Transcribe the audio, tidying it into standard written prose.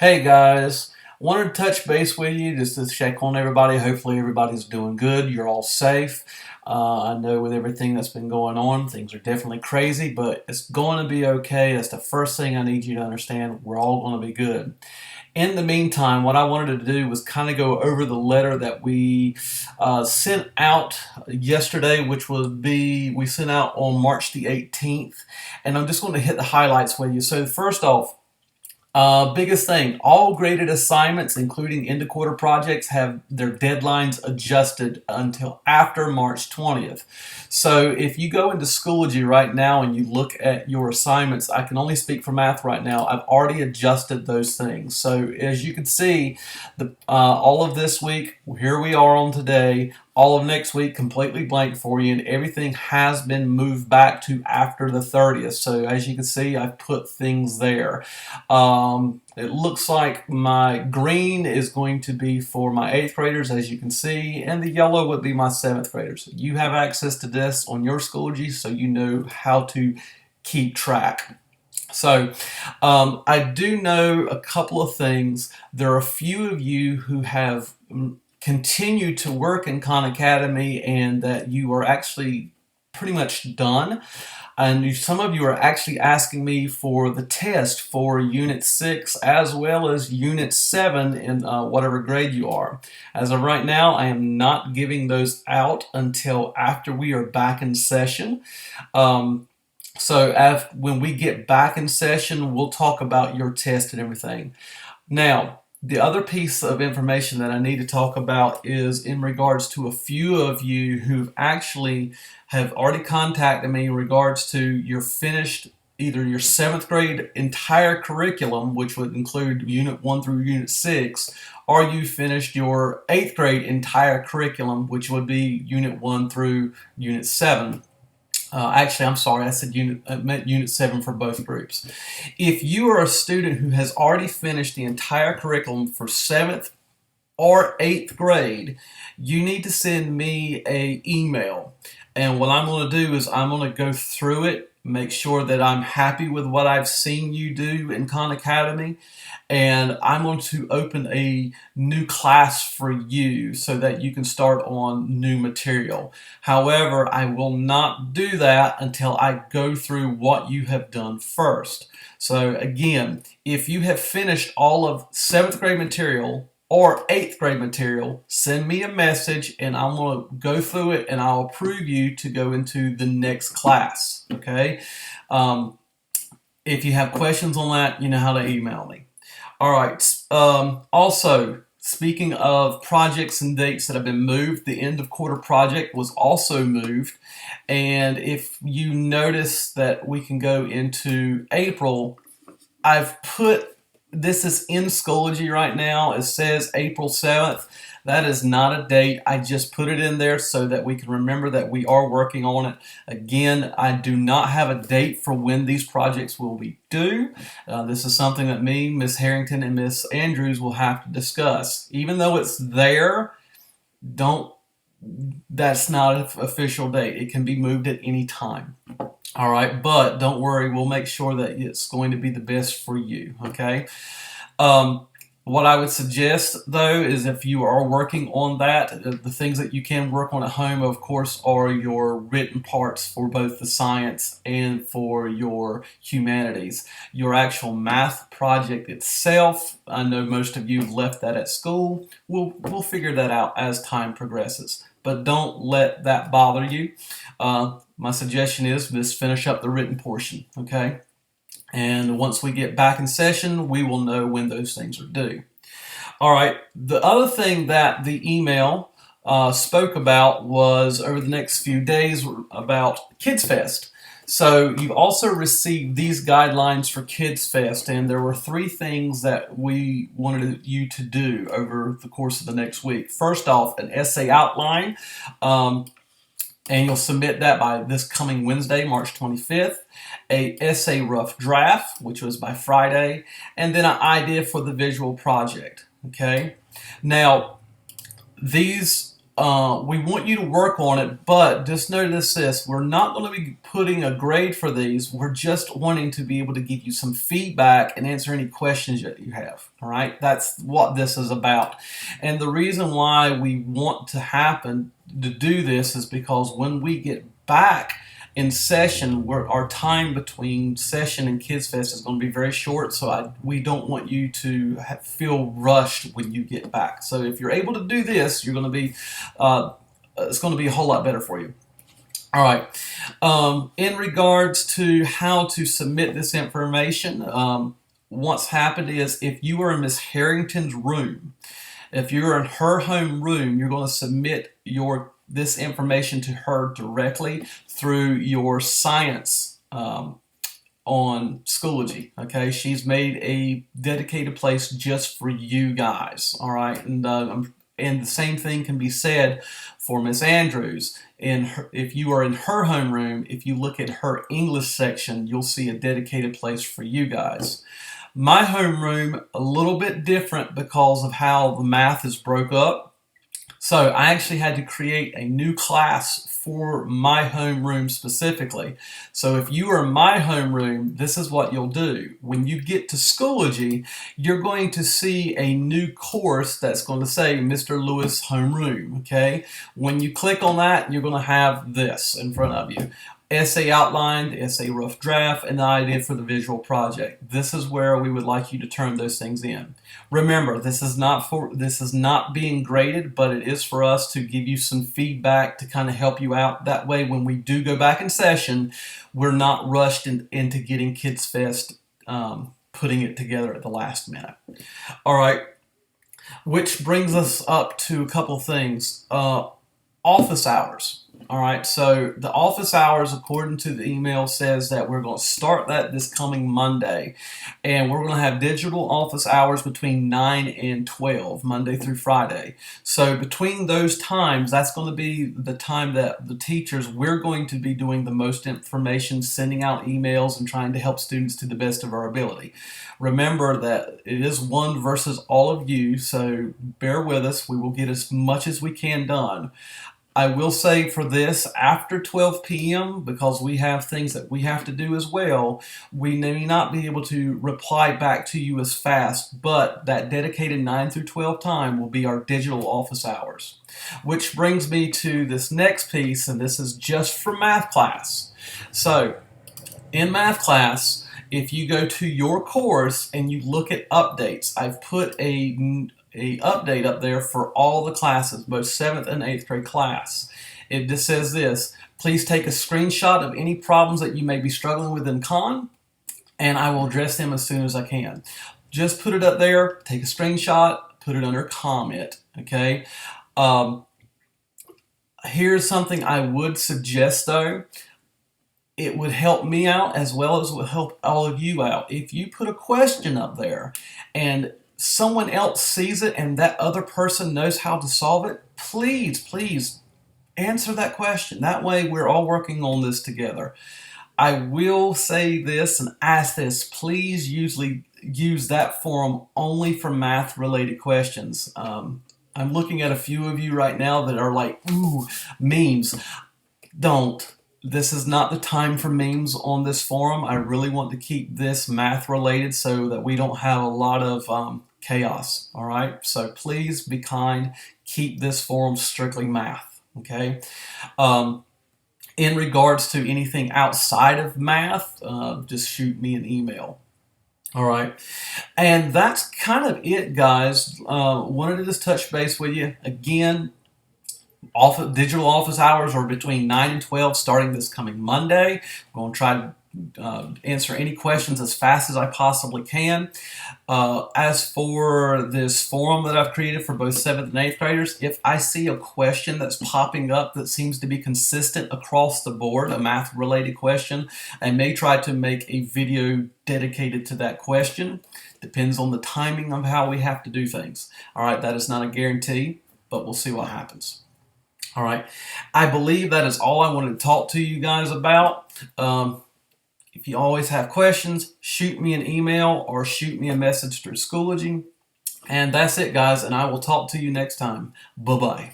Hey guys, wanted to touch base with you just to check on everybody. Hopefully everybody's doing good. You're all safe. I know with everything that's been going on, things are definitely crazy, but it's going to be okay. That's the first thing I need you to understand. We're all going to be good. In the meantime, what I wanted to do was kind of go over the letter that we sent out yesterday, which would be we sent out on March the 18th, and I'm just going to hit the highlights with you. So first off, biggest thing, all graded assignments, including end of quarter projects, have their deadlines adjusted until after March 20th. So if you go into Schoology right now and you look at your assignments, I can only speak for math right now, I've already adjusted those things. So as you can see, all of this week, here we are on today, all of next week completely blank for you, and everything has been moved back to after the 30th. So as you can see, I've put things there. It looks like my green is going to be for my 8th graders, as you can see, and the yellow would be my 7th graders. You have access to this on your Schoology, so you know how to keep track. So I do know a couple of things. There are a few of you who have continued to work in Khan Academy and that you are actually pretty much done. And some of you are actually asking me for the test for Unit 6 as well as Unit 7 in whatever grade you are. As of right now, I am not giving those out until after we are back in session. So when we get back in session, we'll talk about your test and everything. Now, the other piece of information that I need to talk about is in regards to a few of you who actually have already contacted me in regards to your finished either your 7th grade entire curriculum, which would include Unit 1 through Unit 6, or you finished your 8th grade entire curriculum, which would be Unit 1 through Unit 7. Actually, I'm sorry, I meant Unit 7 for both groups. If you are a student who has already finished the entire curriculum for 7th or 8th grade, you need to send me an email. And what I'm going to do is I'm going to go through it, make sure that I'm happy with what I've seen you do in Khan Academy, and I'm going to open a new class for you so that you can start on new material. However, I will not do that until I go through what you have done first. So again, if you have finished all of 7th grade material or 8th grade material, send me a message and I'm going to go through it and I'll approve you to go into the next class, okay? If you have questions on that, you know how to email me. All right, also, speaking of projects and dates that have been moved, the end of quarter project was also moved. And if you notice that we can go into April, I've put, this is in Schoology right now. It says April 7th. That is not a date. I just put it in there so that we can remember that we are working on it. Again, I do not have a date for when these projects will be due. This is something that me, Miss Harrington, and Miss Andrews will have to discuss. Even though it's there, that's not an official date. It can be moved at any time. All right, but don't worry, we'll make sure that it's going to be the best for you, okay? What I would suggest, though, is if you are working on that, the things that you can work on at home, of course, are your written parts for both the science and for your humanities. Your actual math project itself, I know most of you have left that at school. We'll figure that out as time progresses, but don't let that bother you. My suggestion is just finish up the written portion, okay? And once we get back in session, we will know when those things are due. All right, the other thing that the email spoke about was over the next few days about KidsFest. So you've also received these guidelines for KidsFest, and there were 3 things that we wanted you to do over the course of the next week. First off, an essay outline. And you'll submit that by this coming Wednesday, March 25th. A essay rough draft, which was by Friday, and then an idea for the visual project, okay? Now, these we want you to work on it, but just notice this: we're not going to be putting a grade for these. We're just wanting to be able to give you some feedback and answer any questions that you have. All right, that's what this is about. And the reason why we want to do this is because when we get back in session, our time between session and KidsFest is going to be very short, so we don't want you to feel rushed when you get back. So if you're able to do this, you're going to be it's going to be a whole lot better for you. All right. In regards to how to submit this information, what's happened is if you are in Miss Harrington's room, if you're in her home room, you're going to submit this information to her directly through your science on Schoology. Okay, she's made a dedicated place just for you guys. All right, and the same thing can be said for Miss Andrews. If you are in her homeroom, if you look at her English section, you'll see a dedicated place for you guys. My homeroom, a little bit different because of how the math is broke up. So I actually had to create a new class for my homeroom specifically. So if you are in my homeroom, this is what you'll do. When you get to Schoology, you're going to see a new course that's going to say Mr. Lewis Homeroom, okay? When you click on that, you're going to have this in front of you. Essay outline, essay rough draft, and the idea for the visual project. This is where we would like you to turn those things in. Remember, this is not being graded, but it is for us to give you some feedback to kind of help you out. That way, when we do go back in session, we're not rushed into getting KidsFest, putting it together at the last minute. All right, which brings us up to a couple things. Office hours. All right, so the office hours, according to the email, says that we're going to start that this coming Monday, and we're going to have digital office hours between 9 and 12, Monday through Friday. So between those times, that's going to be the time that the teachers, we're going to be doing the most information, sending out emails, and trying to help students to the best of our ability. Remember that it is one versus all of you, so bear with us. We will get as much as we can done. I will say for this, after 12 p.m., because we have things that we have to do as well, we may not be able to reply back to you as fast, but that dedicated 9 through 12 time will be our digital office hours. Which brings me to this next piece, and this is just for math class. So, in math class, if you go to your course and you look at updates, I've put a update up there for all the classes, both 7th and 8th grade class. It just says this: please take a screenshot of any problems that you may be struggling with in Khan, and I will address them as soon as I can. Just put it up there, take a screenshot, put it under comment, okay? Here's something I would suggest though. It would help me out as well as it would help all of you out. If you put a question up there and someone else sees it and that other person knows how to solve it, please answer that question. That way we're all working on this together. I will say this and ask this: please usually use that forum only for math related questions. I'm looking at a few of you right now that are like, ooh, memes. Don't. This is not the time for memes on this forum. I really want to keep this math related so that we don't have a lot of chaos. All right, so please be kind. Keep this forum strictly math. Okay. In regards to anything outside of math, just shoot me an email. All right, and that's kind of it, guys. Wanted to just touch base with you again. Digital office hours are between 9 and 12 starting this coming Monday. I'm going to try to answer any questions as fast as I possibly can. As for this forum that I've created for both 7th and 8th graders, if I see a question that's popping up that seems to be consistent across the board, a math related question, I may try to make a video dedicated to that question. Depends on the timing of how we have to do things. All right, that is not a guarantee, but we'll see what happens. All right, I believe that is all I wanted to talk to you guys about. If you always have questions, shoot me an email or shoot me a message through Schoology. And that's it, guys, and I will talk to you next time. Bye-bye.